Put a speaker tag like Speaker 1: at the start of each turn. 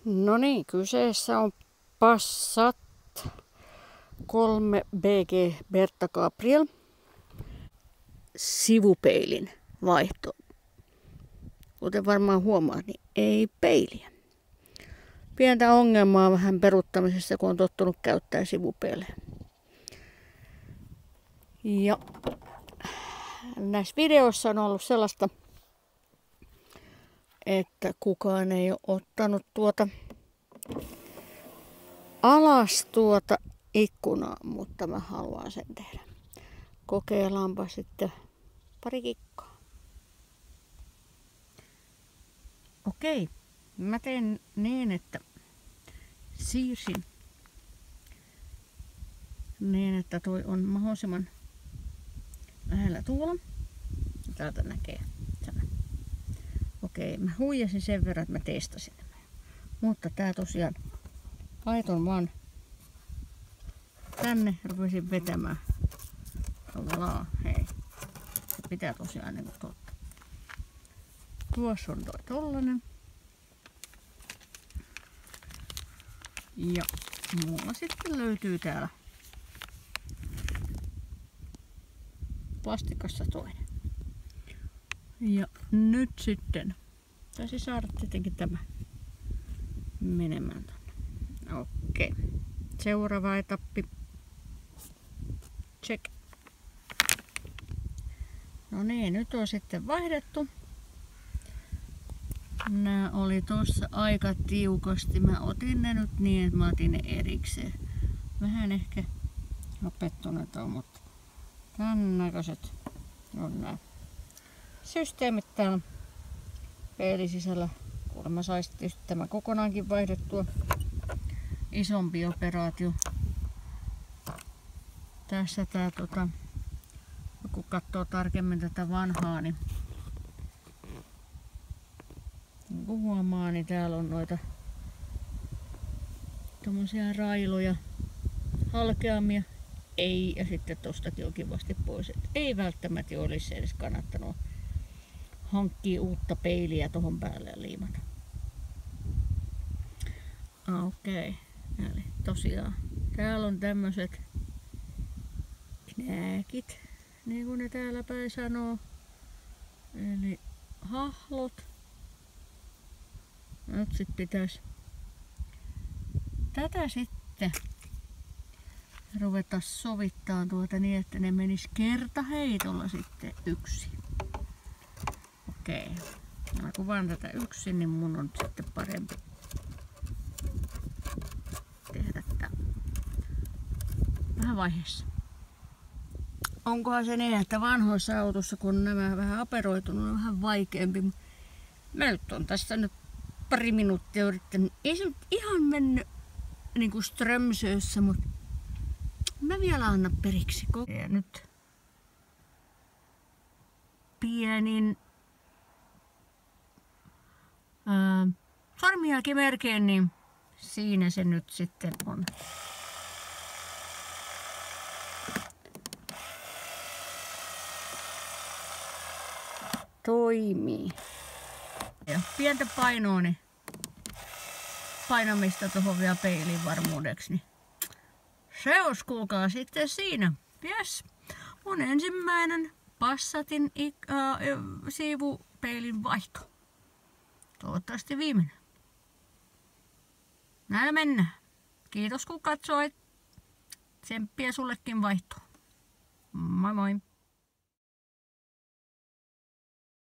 Speaker 1: No niin, kyseessä on Passat 3 BG Berta Gabriel sivupeilin vaihto. Kuten varmaan huomaat, niin ei peiliä. Pientä ongelmaa vähän peruuttamisessa, kun on tottunut käyttää sivupeilejä. Ja näissä videoissa on ollut sellaista, että kukaan ei ole ottanut alas ikkunaa, mutta mä haluan sen tehdä. Kokeillaanpa sitten pari kikkaa. Okei, mä teen niin, että siirsin niin, että toi on mahdollisimman lähellä tuolla. Täältä näkee. Okei, mä huijasin sen verran, että mä testasin nämä. Mutta tää tosiaan laitoin vaan tänne, rupesin vetämään. Hei. Se pitää tosiaan niin kuin totta. Tuossa on toi tollanen. Ja mulla sitten löytyy täällä plastikassa toinen. Ja nyt sitten taisi saada tietenkin tämä menemään tonne. Okei. Seuraava etappi. Check. No niin, nyt on sitten vaihdettu. Nää oli tossa aika tiukasti. Mä otin ne nyt niin, että mä otin ne erikseen. Vähän ehkä pettuneet on, mutta tän näköiset on nää systeemit täällä peilin sisällä. Kuulemma saisi tietysti tämä kokonaankin vaihdettua. Isompi operaatio. Tässä tää kun katsoo tarkemmin tätä vanhaa, niin kun huomaa, niin täällä on noita tommosia railoja, halkeamia. Ei, ja sitten tostakin on kivasti pois. Et ei välttämättä olisi edes kannattanut hankkia uutta peiliä tohon päälle ja liimata. Okei. Eli tosiaan täällä on tämmöset knääkit, niin kuin ne täällä päin sanoo. Eli hahlot. Nyt sit pitäis tätä sitten ruveta sovittaa niin, että ne menis kertaheitolla sitten yksin. Okei. Mä kuvaan tätä yksin, niin mun on sitten parempi tehdä tää vähän vaiheessa. Onkohan se niin, että vanhoissa autossa, kun nämä vähän aperoitunut, on vähän vaikeampi. Mä on tässä nyt pari minuuttia yrittänyt. Ei se nyt ihan mennyt niinku strömsössä, mutta mä vielä anna periksi. Ja nyt pienin sormijälkimerkein, niin siinä se nyt sitten on. Toimii. Ja pientä painoa, niin painamista tuohon vielä peiliin varmuudeksi. Niin se olisi kuulkaa sitten siinä. Yes. Mun ensimmäinen Passatin sivupeilin vaihto. Toivottavasti viimeinen. Näin mennään. Kiitos kun katsoit. Tsemppiä sullekin vaihtoon. Moi moi.